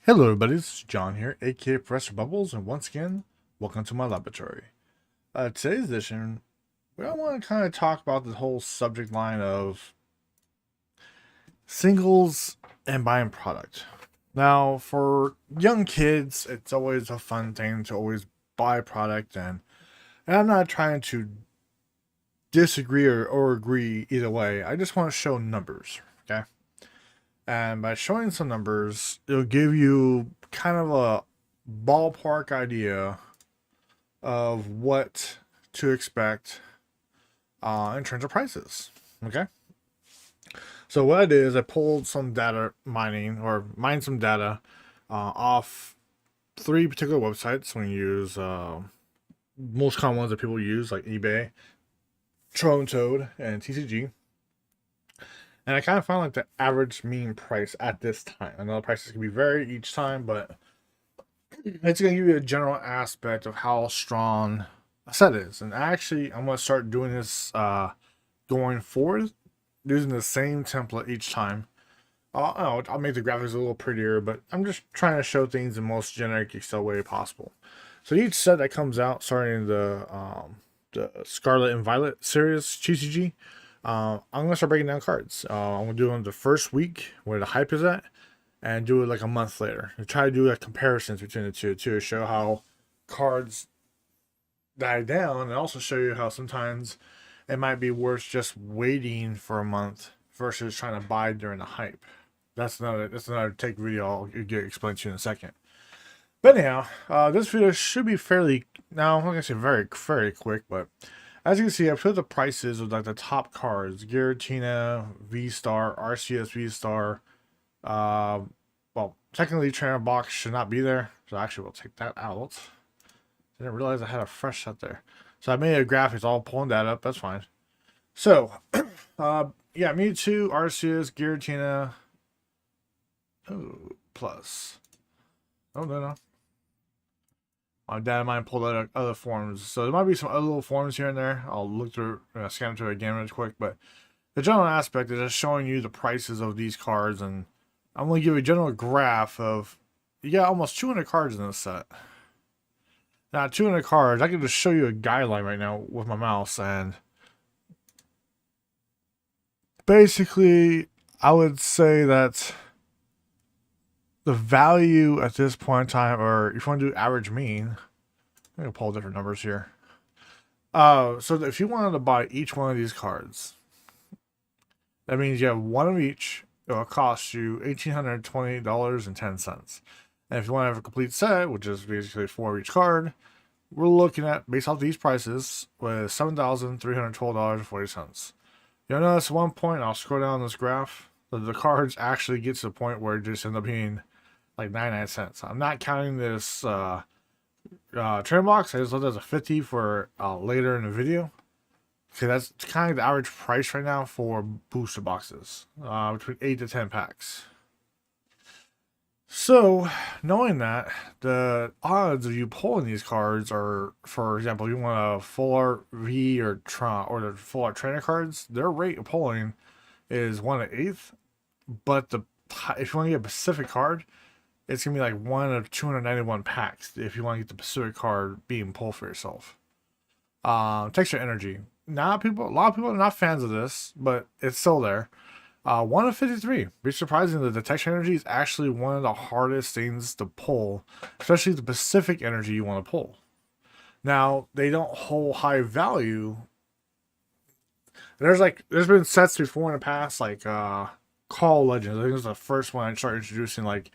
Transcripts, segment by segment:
Hello everybody, this is John here, aka Professor Bubbles, and once again, welcome to my laboratory. Today's edition, I want to kind of talk about the whole subject line of singles and buying product. Now, for young kids, it's always a fun thing to always buy product, and I'm not trying to disagree or agree either way. I just want to show numbers, okay? And by showing some numbers, it'll give you kind of a ballpark idea of what to expect in terms of prices. Okay. So what I did is I pulled some data mined some data off three particular websites. We use most common ones that people use, like eBay, Toad, and TCG. And I kind of found like the average mean price at this time. I know the prices can be varied each time, but it's going to give you a general aspect of how strong a set is. And actually, I'm going to start doing this going forward, using the same template each time. I'll make the graphics a little prettier, but I'm just trying to show things in the most generic Excel way possible. So each set that comes out, starting the Scarlet and Violet series TCG, I'm gonna start breaking down cards. I'm gonna do it on the first week where the hype is at, and do it like a month later. And try to do like comparisons between the two to show how cards die down, and also show you how sometimes it might be worth just waiting for a month versus trying to buy during the hype. That's another take video I'll get explained to you in a second. But anyhow, this video should be fairly, now I'm not gonna say very quick, but as you can see, I put the prices of like the top cards: Giratina, V-Star, RCS V-Star. Well, technically Trainer Box should not be there, so actually we'll take that out. I didn't realize I had a fresh set there. So I made a graphic, all pulling that up, that's fine. So, yeah, Mewtwo, RCS, Giratina. Oh, plus. Oh, no. My data might pull out other forms, so there might be some other little forms here and there. I'll look through, scan through it again real quick, but the general aspect is just showing you the prices of these cards, and I'm going to give you a general graph of, you got almost 200 cards in this set. Now, 200 cards, I can just show you a guideline right now with my mouse, and basically, I would say that the value at this point in time, or if you want to do average mean, I'm going to pull different numbers here. So if you wanted to buy each one of these cards, that means you have one of each. It will cost you $1,820.10. And if you want to have a complete set, which is basically 4 of each card, we're looking at, based off these prices, with $7,312.40. You'll notice at one point, I'll scroll down this graph, that the cards actually get to the point where it just end up being like 99 cents. I'm not counting this trim box. I just looked as a 50 for later in the video. Okay, that's kind of the average price right now for booster boxes, between 8 to 10 packs. So, knowing that, the odds of you pulling these cards are, for example, you want a full art V or the full art trainer cards, their rate of pulling is 1/8. But if you want to get a Pacific card, it's gonna be like 1 of 291 packs if you want to get the Pacific card being pulled for yourself. Texture energy. A lot of people are not fans of this, but it's still there. 1 of 53. Be surprising that the texture energy is actually one of the hardest things to pull, especially the Pacific energy you want to pull. Now, they don't hold high value. There's been sets before in the past, like Call Legends. I think it was the first one I started introducing like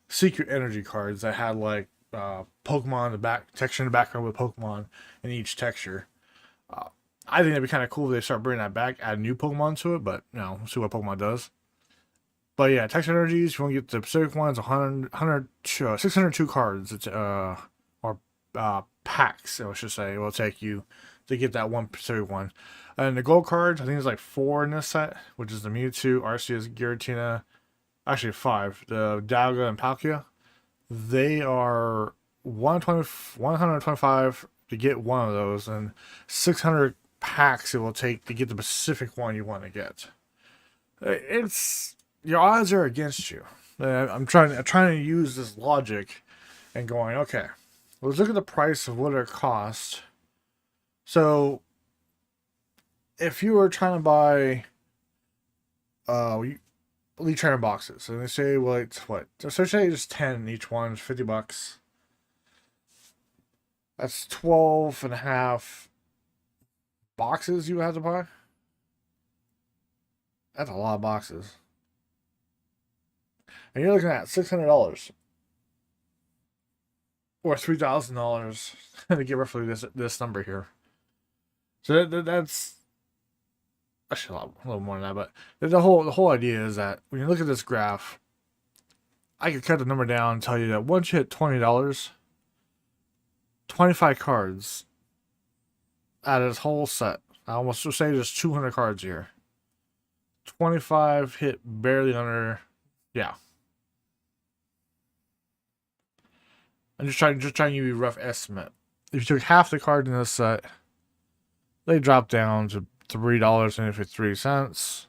secret energy cards that had like Pokemon in the back, texture in the background with Pokemon in each texture. I think it'd be kind of cool if they start bringing that back, add new Pokemon to it, but we'll see what Pokemon does. But yeah, texture energies, if you want to get the Pacific ones, 602 cards, or packs, I should say, it will take you to get that one Pacific one. And the gold cards, I think there's like 4 in this set, which is the Mewtwo, Arceus, Giratina, actually 5, the Dialga and Palkia. They are 125 to get one of those, and 600 packs it will take to get the Pacific one you want to get. Your odds are against you. I'm trying to use this logic and going, okay, let's look at the price of what it costs. So if you were trying to buy Elite Trainer boxes, and they say, well, it's what? So say it's 10 each one, $50. That's 12 and a half boxes you have to buy. That's a lot of boxes. And you're looking at $600 or $3,000 to get roughly this number here. So that's actually a little more than that. But the whole idea is that when you look at this graph, I could cut the number down and tell you that once you hit $20, 25 cards out of this whole set. I almost say there's 200 cards here. 25 hit barely under, yeah. I'm just trying to give you a rough estimate. If you took half the cards in this set, they drop down to $3.53.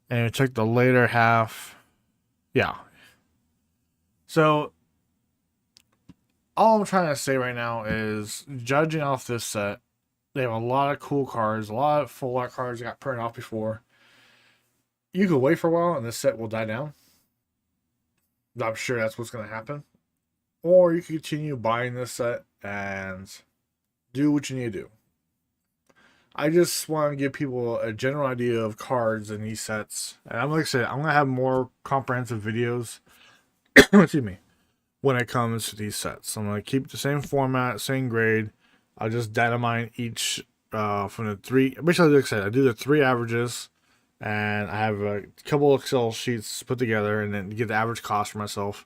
And you took the later half, yeah. So all I'm trying to say right now is, judging off this set, they have a lot of cool cards, a lot of full art cards that got printed off before. You could wait for a while and this set will die down. I'm sure that's what's going to happen. Or you can continue buying this set and do what you need to do. I just want to give people a general idea of cards in these sets. And I'm like I said, I'm going to have more comprehensive videos excuse me, when it comes to these sets. I'm going to keep the same format, same grade. I'll just data mine each from the three. Basically, like I said, I do the three averages. And I have a couple Excel sheets put together and then get the average cost for myself.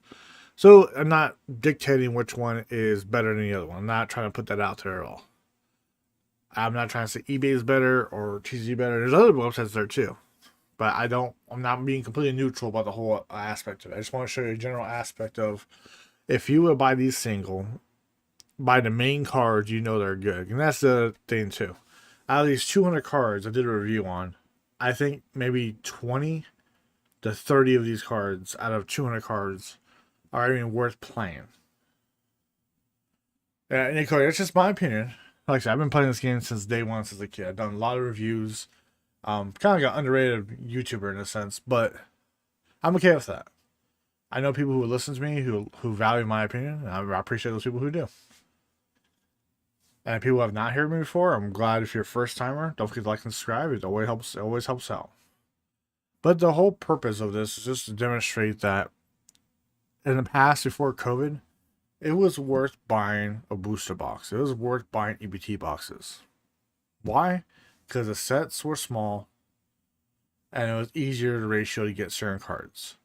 So I'm not dictating which one is better than the other one. I'm not trying to put that out there at all. I'm not trying to say eBay is better or TCG better. There's other websites there too. But I'm not being completely neutral about the whole aspect of it. I just want to show you a general aspect of, if you would buy these single, buy the main cards, you know they're good. And that's the thing too. Out of these 200 cards I did a review on, I think maybe 20 to 30 of these cards out of 200 cards are even worth playing. And that's just my opinion. Like I said, I've been playing this game since day one, since a kid. I've done a lot of reviews. Kind of got underrated YouTuber in a sense, but I'm okay with that. I know people who listen to me who value my opinion, and I appreciate those people who do. And people who have not heard me before, I'm glad. If you're a first timer, don't forget to like and subscribe. It always helps out. But the whole purpose of this is just to demonstrate that in the past, before COVID, it was worth buying a booster box. It was worth buying EBT boxes. Why? Because the sets were small and it was easier to ratio to get certain cards.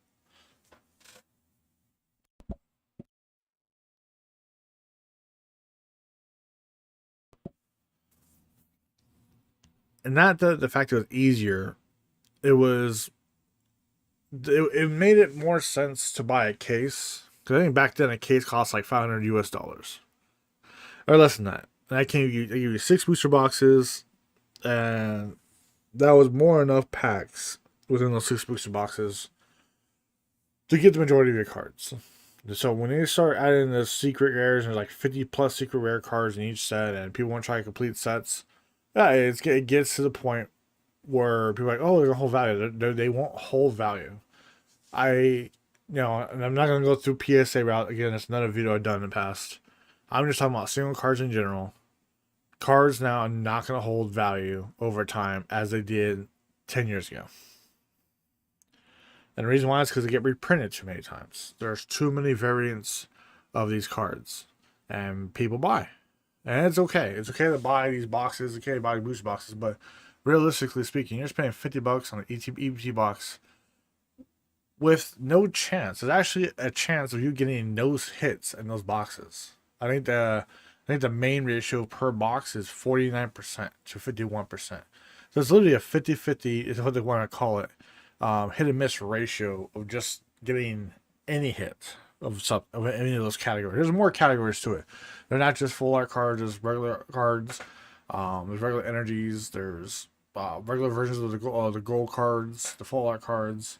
And not the fact it was easier, it made it more sense to buy a case. Because I think back then a case cost like $500 US. Or less than that. And I gave you 6 booster boxes, and that was more than enough packs within those 6 booster boxes to get the majority of your cards. So when they start adding the secret rares, and there's like 50 plus secret rare cards in each set, and people want to try complete sets, yeah, it gets to the point where people are like, oh, there's a whole value. They won't hold value. And I'm not going to go through PSA route. Again, it's another video I've done in the past. I'm just talking about single cards in general. Cards now are not going to hold value over time as they did 10 years ago. And the reason why is because they get reprinted too many times. There's too many variants of these cards. And people buy. And it's okay. It's okay to buy these boxes. It's okay to buy booster boxes. But realistically speaking, you're just paying $50 on an ETB box with no chance. There's actually a chance of you getting no hits in those boxes. I think the main ratio per box is 49% to 51%. So it's literally a 50-50 is what they want to call it. Hit and miss ratio of just getting any hit of any of those categories. There's more categories to it. They're not just full art cards. There's regular cards. There's regular energies. There's regular versions of the gold cards, the full art cards.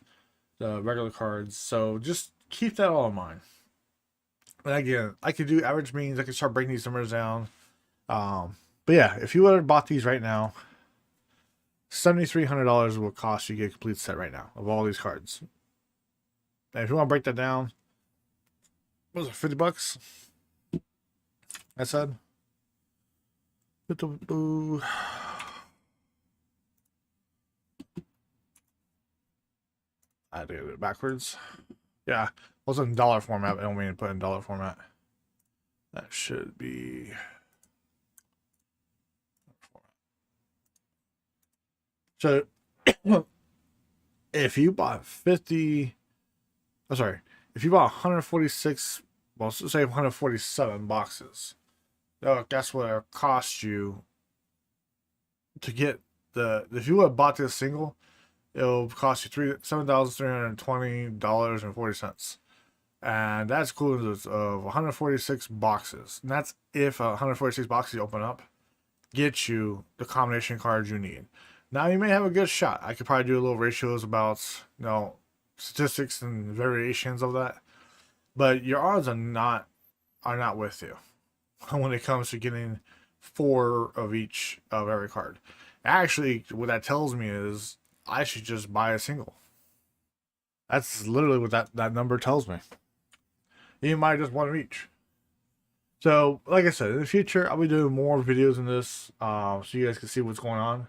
the regular cards. So just keep that all in mind. And again, I could do average means. I could start breaking these numbers down. But yeah, if you would have bought these right now, $7,300 will cost you to get a complete set right now of all these cards. And if you want to break that down, what was it, $50? I said. I did it backwards. Yeah, it was in dollar format. I don't mean to put in dollar format. That should be. So, if you bought 50, oh sorry, if you bought 146, well, let's say 147 boxes, guess what it cost you to get if you would have bought this single, it'll cost you $7,320.40. And that's equivalent of 146 boxes. And that's if 146 boxes you open up get you the combination cards you need. Now you may have a good shot. I could probably do a little ratios about statistics and variations of that, but your odds are not with you when it comes to getting 4 of each of every card. Actually, what that tells me is I should just buy a single. That's literally what that number tells me. You might just one of each. So, like I said, in the future, I'll be doing more videos in this, so you guys can see what's going on.